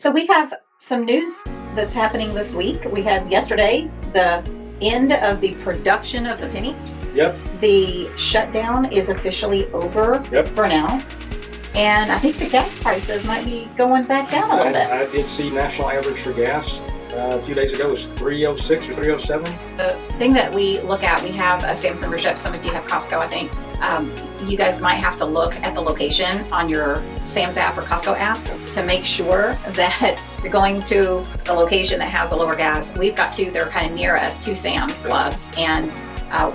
So we have some news that's happening this week. We had yesterday the end of the production of the penny. Yep. The shutdown is officially over for now. And I think the gas prices might be going back down a little bit. I did see national average for gas a few days ago was 306 or 307. The thing that we look at, we have a Sam's membership. Some of you have Costco, I think. You guys might have to look at the location on your Sam's app or Costco app to make sure that you're going to the location that has a lower gas. We've got two that are kind of near us, two Sam's clubs, and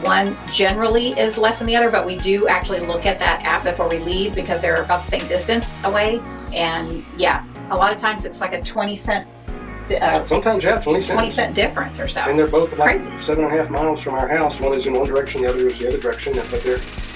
one generally is less than the other, but we do actually look at that app before we leave because they're about the same distance away. And yeah, a lot of times it's like a 20 cent sometimes 20 cents. 20 cent difference or so. And they're both like crazy. 7.5 miles from our house. One is in one direction, the other is the other direction. But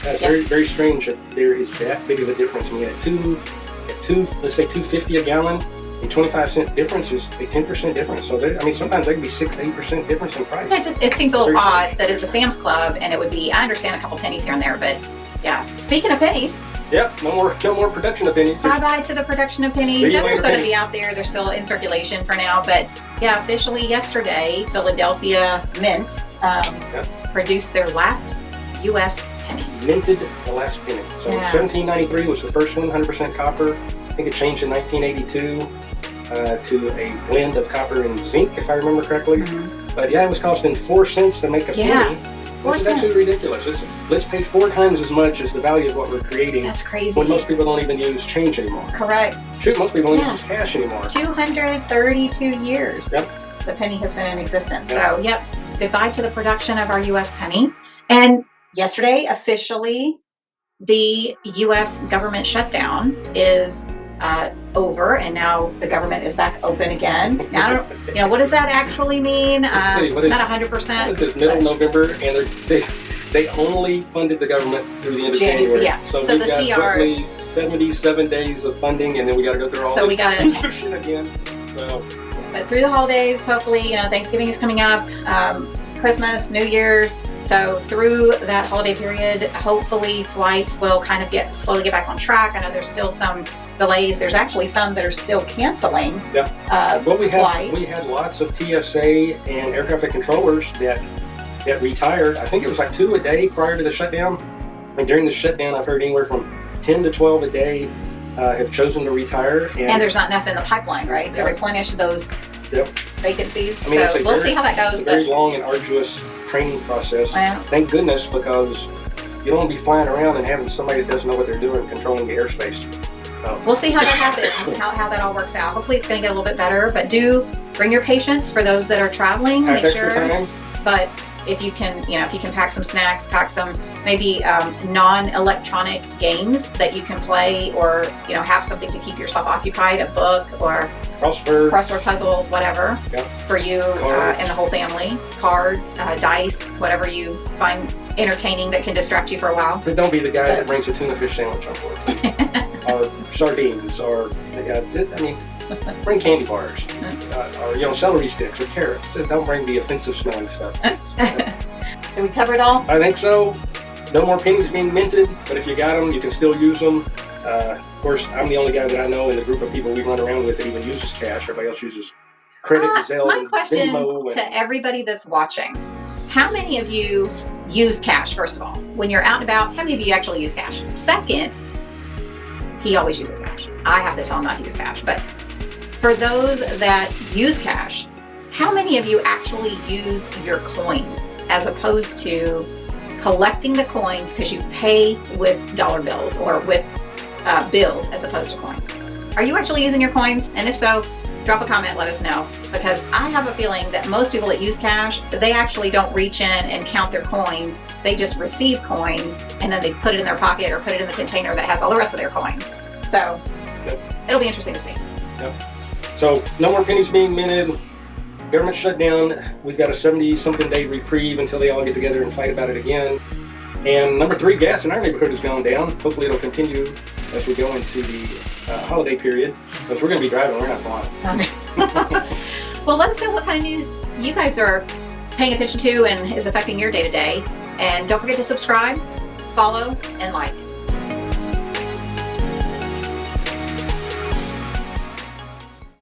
that's very, very strange that there is that big of a difference. I mean, at two, let's say $2.50 a gallon, a 25-cent difference is a 10% difference. So sometimes there can be 6 to 8% difference in price. Yeah, it seems a little odd that it's a Sam's Club and it would be. I understand a couple pennies here and there, but yeah. Speaking of pennies. Yep, no more production of pennies. Bye-bye to the production of pennies. They're still going to be out there. They're still in circulation for now. But yeah, officially yesterday, Philadelphia Mint produced their last U.S. penny. Minted the last penny. So 1793 was the first one, 100% copper. I think it changed in 1982 to a blend of copper and zinc, if I remember correctly. Mm-hmm. But yeah, it was costing 4 cents to make a penny. Which is actually ridiculous. Let's pay 4 times as much as the value of what we're creating. That's crazy. When most people don't even use change anymore. Correct. Shoot, most people don't even use cash anymore. 232 years. Yep. The penny has been in existence. Yep. So, goodbye to the production of our U.S. penny. And yesterday, officially, the U.S. government shutdown is over, and now the government is back open again. Now, what does that actually mean? Not 100%. This is middle of November, and they only funded the government through the end of January. Yeah. So the we've got roughly 77 days of funding, and then we got to go through all this construction again. But through the holidays, hopefully, Thanksgiving is coming up. Christmas, New Year's. So through that holiday period, hopefully flights will kind of slowly get back on track. I know there's still some delays. There's actually some that are still canceling. Well, we flights. had lots of TSA and air traffic controllers that retired. I think it was like 2 a day prior to the shutdown. And during the shutdown, I've heard anywhere from 10 to 12 a day have chosen to retire. And there's not enough in the pipipeline, right, to replenish those vacancies. So we'll see how that goes. It's a very long and arduous training process. Thank goodness, because you don't want to be flying around and having somebody that doesn't know what they're doing controlling the airspace. We'll see how that happens, how that all works out. Hopefully it's going to get a little bit better, but do bring your patience for those that are traveling. Make sure. But if you can pack some snacks, pack some maybe non-electronic games that you can play, or have something to keep yourself occupied, a book or crossword puzzles, whatever, for you and the whole family. Cards, dice, whatever you find entertaining that can distract you for a while. But don't be the guy that brings a tuna fish sandwich on board. Or sardines, or bring candy bars, or celery sticks or carrots. Don't bring the offensive smelling stuff. Did we cover it all? I think so. No more pennies being minted, but if you got them, you can still use them. Of course, I'm the only guy that I know in the group of people we run around with that even uses cash. Everybody else uses credit, Zelle, my question to everybody that's watching: how many of you use cash? First of all, when you're out and about, how many of you actually use cash? Second, he always uses cash. I have to tell him not to use cash. But for those that use cash, how many of you actually use your coins as opposed to collecting the coins because you pay with dollar bills or with bills as opposed to coins? Are you actually using your coins? And if so, drop a comment, let us know. Because I have a feeling that most people that use cash, they actually don't reach in and count their coins. They just receive coins and then they put it in their pocket or put it in the container that has all the rest of their coins. So it'll be interesting to see. So no more pennies being minted. Government shutdown. We've got a 70-something day reprieve until they all get together and fight about it again. And number 3, gas in our neighborhood has gone down. Hopefully it'll continue as we go into the holiday period, because we're going to be driving around for a while. Well, let us know what kind of news you guys are paying attention to and is affecting your day-to-day. And don't forget to subscribe, follow, and like.